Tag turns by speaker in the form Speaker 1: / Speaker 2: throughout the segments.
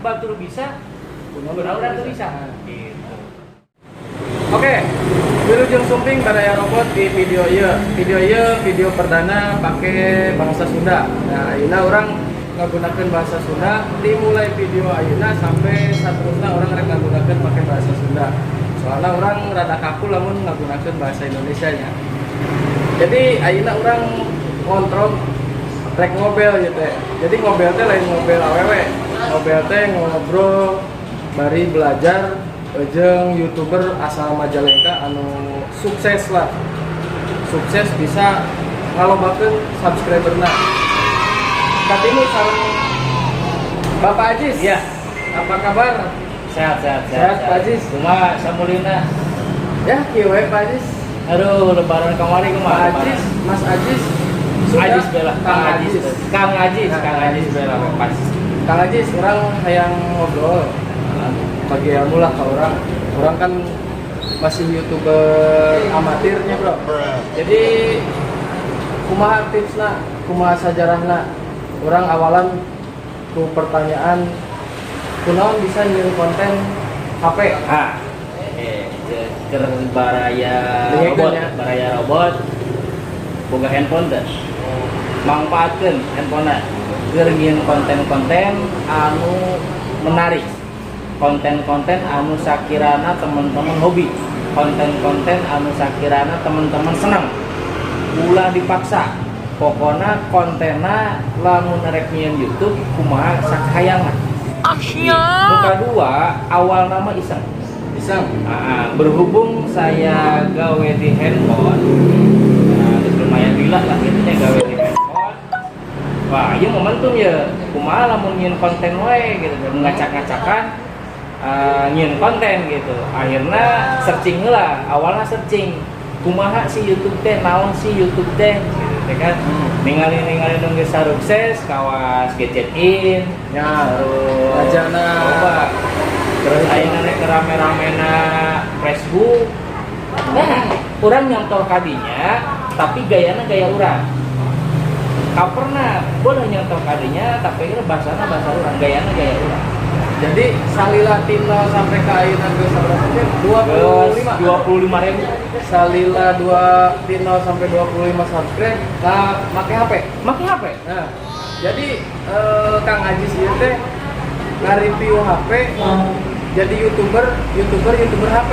Speaker 1: batur bisa, udah tuh bisa. Gitu.
Speaker 2: Oke, Wilujeng Sumping Baraya Robot di video video perdana pakai bahasa Sunda. Nah, ayeuna orang menggunakan bahasa Sunda, dimulai video ayeuna sampai saterusna orang rek menggunakan pakai bahasa Sunda. Soalnya orang rada kaku lamun menggunakan bahasa Indonesianya. Jadi ayeuna orang kontrol rek ngobel gitu ya. Jadi ngobel teh lain ngobel awewe. Ngobel teh ngobrol bari belajar jeung YouTuber asal Majalengka anu sukses lah. Sukses bisa ngalobakeun subscriberna. Katimi sareng Bapak Ajis.
Speaker 1: Iya.
Speaker 2: Apa kabar?
Speaker 1: Sehat,
Speaker 2: Pak Ajis.
Speaker 1: Cuma samulina.
Speaker 2: Ya, kieu we Pak Ajis.
Speaker 1: Aduh, lebaran kemarin
Speaker 2: Pak
Speaker 1: kemana?
Speaker 2: Ajis, Mas Ajis.
Speaker 1: Ajis bela,
Speaker 2: Kang Ajis.
Speaker 1: Kang Ajis bela pas.
Speaker 2: Kang Ajis, orang hayang ngobrol. Bagi ilmu lah ke orang. Orang kan masih YouTuber amatirnya, Bro. Jadi kumaha tipsna, kumaha sajarahna. Orang awalan ku pertanyaan kunaon bisa nyieur konten HP.
Speaker 1: Keur baraya robot boga handphone teh. Manfaatkeun handphonena keur ngieun konten-konten anu menarik. Konten-konten anu sakirana teman-teman hobi. Konten-konten anu sakirana teman-teman senang. Ulah dipaksa. Pokona kontena lamun rek nyieun YouTube kumaha sakhayangan. Muka dua awal nama iseng. Berhubung saya gawe di handphone, lumayan gila lah intinya gawe di handphone. Wah, ieu momentum ya. Kumaha lamun nyieun konten we gitu, ngacak-ngacakan nyieun konten gitu. Akhirnya searching heula, awalnya searching kumaha si YouTube teh, naon si YouTube teh gitu kan. Ningali nunggu sukses kawas gadget in
Speaker 2: Ya,
Speaker 1: terus
Speaker 2: ajana
Speaker 1: coba terus ayeuna rek rame-ramena Facebook. Urang nyantol kadinya tapi gayana gaya urang. Pernah boleh nyantol kadinya tapi bahasana bahasa urang, gayana gaya urang.
Speaker 2: Jadi salila tino sampai ke ayeuna geus saberapa teh?
Speaker 1: 25.000.
Speaker 2: Salila 2 tino sampai 25 subscribe. Nah, make HP. Nah, jadi Kang Ajis ieu teh nge-review HP jadi YouTuber HP.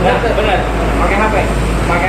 Speaker 1: Bener. Pakai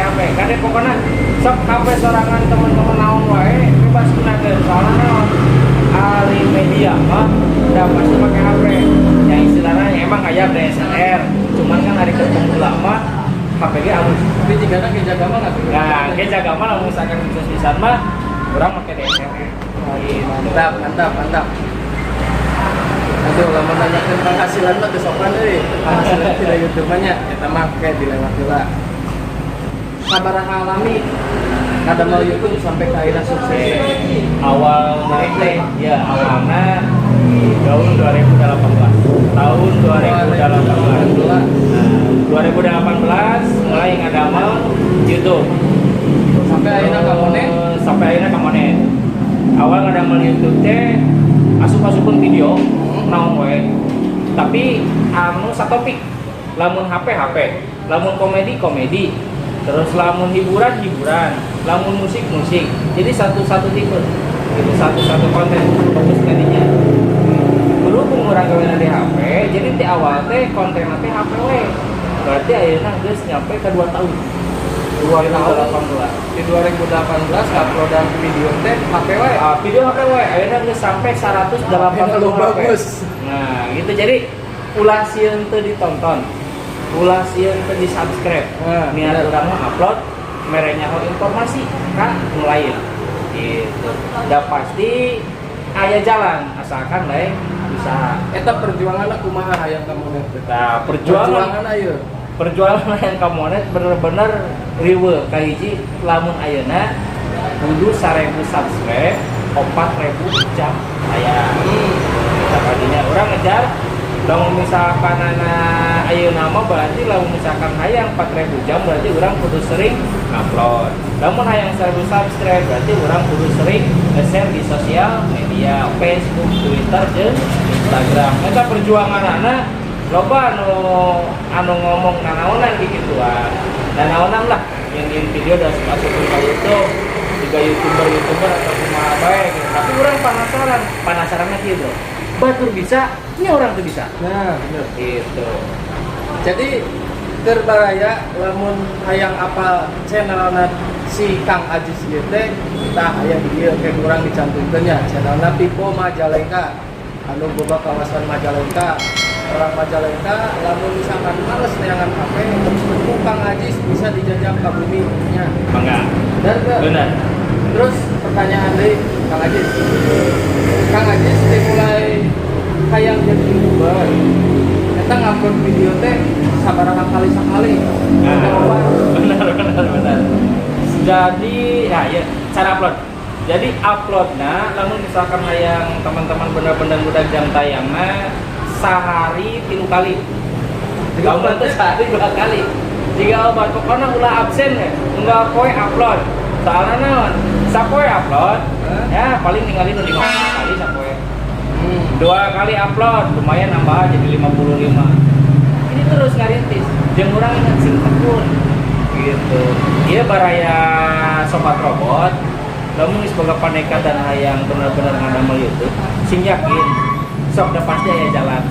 Speaker 1: HP. Kade pokoknya sok HP sorangan teman-teman naon wae bebas gunakeun. Soalnya naon? Ahli media mah udah pasti pakai HP. Yang istilahnya emang kayak DSLR, cuman kan hari ketemu lama HP ge halus.
Speaker 2: Tapi jigana ge jaga mah enggak.
Speaker 1: Nah, ge jaga mah lamun misalkan pisan mah urang make DSLR.
Speaker 2: Mantap. Aduh, lamun nanyakeun penghasilan mah teu sopan euy. Penghasilan tidak YouTuber-nya eta mah kayak dilewat heula. Sabaraha alami kadamel YouTube sampai ke akhirnya sukses.
Speaker 1: Awal teh ya awalnya tahun 2018. Tahun 2018. Nah, 2018 mulai ngadamel YouTube.
Speaker 2: Sampai akhirnya
Speaker 1: ka monet. Awal ngadamel YouTube teh asup-asupun video naon we. Tapi anu satopik. Lamun HP, lamun komedi. Terus lamun hiburan, lamun musik. Jadi satu tipe. Itu satu konten fokus tadinya. Berhubung urang gawe di HP, jadi di awal teh konten teh HP we. Berarti ayeuna geus nyampe ke 2 tahun. 2018.
Speaker 2: Di 2018 uploadan video teh HP we.
Speaker 1: Video HP we. Ayeuna geus sampai 180
Speaker 2: bagus.
Speaker 1: Nah, gitu jadi ulah sieun teu ditonton. Ulah sieun teu di-subscribe. Niat urang mah upload mere nyaho informasi kan mulai gitu. Da pasti aya jalan asalkan lain usaha.
Speaker 2: Eta perjuanganna kumaha hayang ka monet teh?
Speaker 1: Nah,
Speaker 2: perjuangan
Speaker 1: yang kamonet bener-bener riweuh ka hiji lamun ayeuna kudu 1000 subscribe 4000 jam aya. Tadinya orang ngejar Lamun misalkan anak ayo nama berarti lamun misalkan hayang 4.000 jam berarti orang kudu sering upload. Lamun hayang 1.000 subscribe berarti orang kudu sering nge-share di sosial media, Facebook, Twitter, dan Instagram. Eta perjuangan anak loba anu ngomong nanaonan gituan. Nanaonan lah yang di video udah masukin ke YouTube, juga YouTuber atau kumaha bae gitu. Tapi orang penasarannya gitu. Batur bisa, ini orang tuh bisa.
Speaker 2: Nah, bener.
Speaker 1: Gitu.
Speaker 2: Jadi terbaraya lamun hayang apa channelna si Kang Ajis ieu teh tah aya di dieu kayak kurang dicantumkeun nya channelna Pipo Majalengka anu boga kawasan Majalengka. Orang Majalengka lamun misalkan males neangan HP ku Kang Ajis bisa dijajak ka bumi nya.
Speaker 1: Bangga.
Speaker 2: Benar. Terus pertanyaan deui Kang Ajis. Kang Ajis dimulai hayang jadi YouTuber. Kita ngupload video teh sabaraha kali sekali.
Speaker 1: Benar. Jadi ya cara upload. Jadi uploadnya lamun misalkan hayang teman-teman bener-bener udah jam tayangna sehari 3 kali. Upload teh sehari 2 kali. Jika obat pokoknya ulah absen ya, enggak poe upload. Soalnya naon? Sapoe upload, ya paling ninggalin 50 kali sapoe. 2 kali upload, lumayan nambah jadi 55. Ini terus ngarintis, jeung urang ingat sing tekun. Gitu. Ieu baraya sobat robot, lamun geus boga panekat dan hayang bener-bener ngadamel YouTube, sing yakin sok da pasti aya jalan.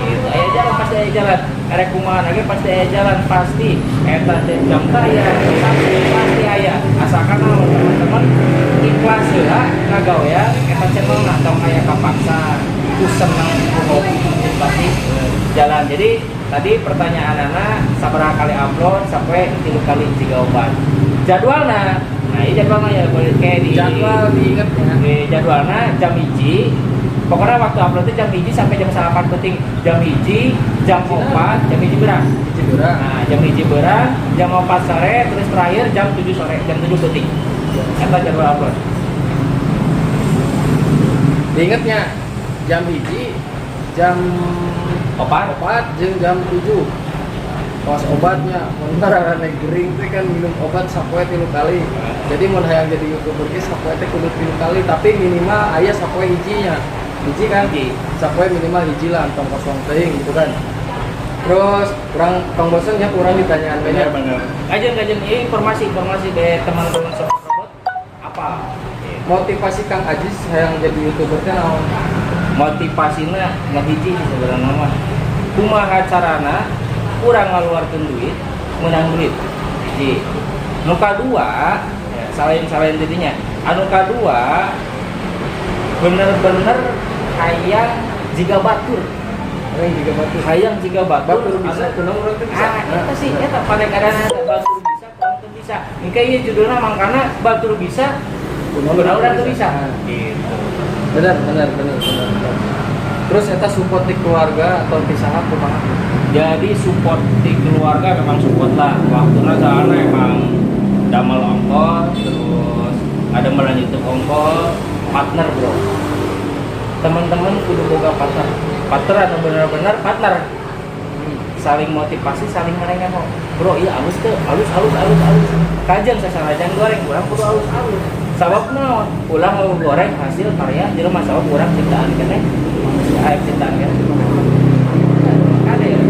Speaker 1: Gitu. Aya jalan pasti aya jalan. Arek kumaha lagi pasti aya jalan pasti. Eta teh jam taya pasti aya. Asalkan teman-teman ikhlas heula ngagawean eta channelna tong aya kapaksa. Ku seneng ku pasti jalan. Jadi tadi pertanyaan anak sabaraha kali upload sampai 3 kali jiga obat. Jadwalna. Nah, ini jadwalna ya boleh kayak di
Speaker 2: jadwal diinget ya.
Speaker 1: Di jadwalna jam 1. Pokoknya waktu upload itu jam 1 sampai jam 8 penting. Jam 1, jam 4, jam 1 berang. Nah, jam 1 berang, jam 4 sore, terus terakhir jam 7 sore, jam 7 penting. Eta jadwal upload.
Speaker 2: Diingetnya jam 1, jam
Speaker 1: 4
Speaker 2: jeung jam 7. Pas obatnya, mun rarane gering teh kan minum obat sapoe 3 kali. Jadi mun hayang jadi YouTuber ge sapoe teh kudu 3 kali, tapi minimal aya sapoe hijinya. Hiji kan? Sapoe minimal hiji lah, tong kosong teuing gitu kan. Terus kurang tong bosen nya kurang ditanyaan banyak.
Speaker 1: Bener. Kajeng ini informasi dari teman-teman sobat robot apa?
Speaker 2: Motivasi Kang Ajis hayang jadi YouTuber teh naon?
Speaker 1: Motivasina ngahiji sebenarnya mah. Kumaha carana kurang ngaluarkeun duit, menang duit. Hiji. Nu kadua, ya, salain tidinya. Anu kadua bener-bener hayang jiga batur. Hayang jiga batur
Speaker 2: bisa kunaon urang teh bisa.
Speaker 1: Eta sih eta panegadana batur bisa, kurang teu bisa. Engke ieu judulna mangkana batur bisa, kunaon urang teu bisa. Gitu.
Speaker 2: Benar. Terus eta support di keluarga atau pisahan kumaha?
Speaker 1: Jadi support di keluarga memang support lah. Waktunya soalnya emang damel ongkos, terus ada melanjutkan ongkos, partner bro. Teman-teman kudu boga partner atau benar-benar partner. Saling motivasi, saling ngerengan bro. Iya halus tuh, halus. Kajeng sasarajan goreng, kurang kudu halus. Sabab naon? Ulang mau goreng hasil karya, jadi masalah kurang ciptaan keneh. Aib ciptaan keneh. Ada ya.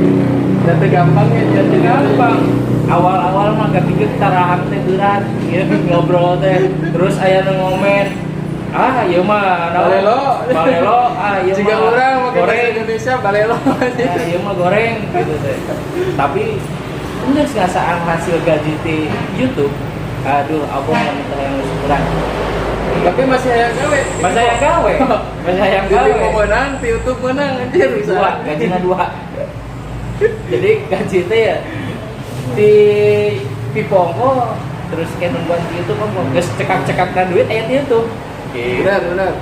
Speaker 2: Jadi gampang ya jadi
Speaker 1: Gampang. Awal-awal mah kepikir tarahang teh berat, gitu ngobrol teh. Terus aya nu ngomen, ieu mah balelo, ieu
Speaker 2: jika
Speaker 1: mah
Speaker 2: urang make bahasa
Speaker 1: goreng.
Speaker 2: Indonesia balelo.
Speaker 1: Ieu mah goreng gitu teh. Tapi geus ngasaan hasil gaji di YouTube. Aduh, abang minta yang kurang.
Speaker 2: Tapi masih hayang gawe.
Speaker 1: Masih hayang gawe.
Speaker 2: Jadi mau menang, di YouTube menang anjir bisa.
Speaker 1: Gajinya 2. Jadi gaji teh ya di Pipongko terus kayak nungguan di YouTube kan geus cekak-cekakna duit aya di YouTube.
Speaker 2: Benar.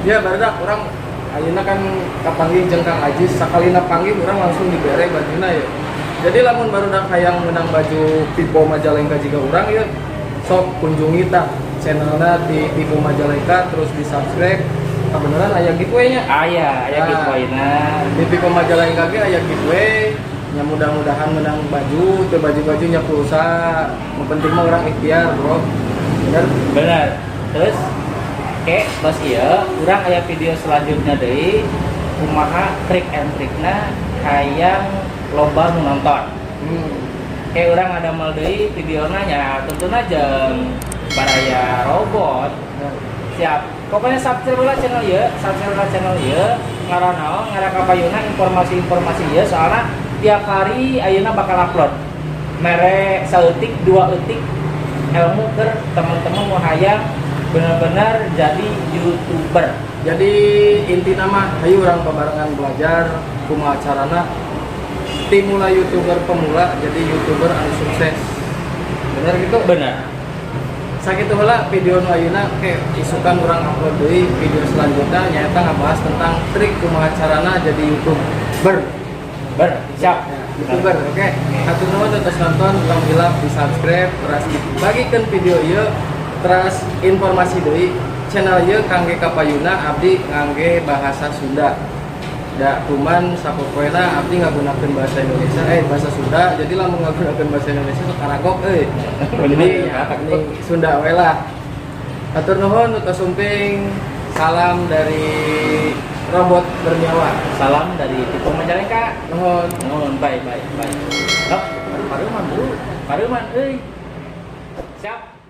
Speaker 2: Ya barudak orang ayeuna kan kapanggih jeung Kang Ajis sakalina panggih urang langsung dibere bajuna ya. Jadi lamun barudak hayang menang baju Pipo Majalengka jiga urang ya sok kunjungi tah channelna di Pipo Majalengka terus di subscribe. Beneran aya giveaway nya.
Speaker 1: Aya giveaway-na.
Speaker 2: Di TV Majalengka ge aya giveaway nya mudah-mudahan menang baju teu baju-bajunya pulsa yang penting mah orang ikhtiar bro bener
Speaker 1: Bener. Terus bos iya, urang aya video selanjutnya deui kumaha trik and trikna hayang lomba nu nonton. Urang ada mal deui videona nya tentunya jeung baraya robot. Siap. Pokoknya subscribe lah channel ieu, ngaranna kapayuna informasi-informasi ieu soalna tiap hari ayeuna bakal upload. Mere saeutik 2 eutik ilmu ke teman-teman mau hayang benar-benar jadi YouTuber.
Speaker 2: Jadi inti nama ayo orang babarengan belajar kumaha carana timula YouTuber pemula jadi YouTuber anu sukses. Bener gitu?
Speaker 1: Benar.
Speaker 2: Sakitu heula video nu ayeuna ke isukan urang upload deui video selanjutnya nyaeta ngabahas tentang trik kumaha carana jadi YouTuber.
Speaker 1: Siap.
Speaker 2: YouTuber, oke. Hatur nuhun atas nonton, tong hilap di subscribe, terus bagikan video ieu, terus informasi deui channel ieu kangge kapayuna abdi ngangge bahasa Sunda. Da kuman sapopoena abdi ngagunakeun bahasa Indonesia, bahasa Sunda. Jadi lamun ngagunakeun bahasa Indonesia sok karagok Jadi ini Sunda we lah. Hatur nuhun utus sumping. Salam dari robot bernyawa.
Speaker 1: Salam dari TV Majalengka.
Speaker 2: Nuhun.
Speaker 1: Bye. Paruman dulu. Paruman euy. Siap.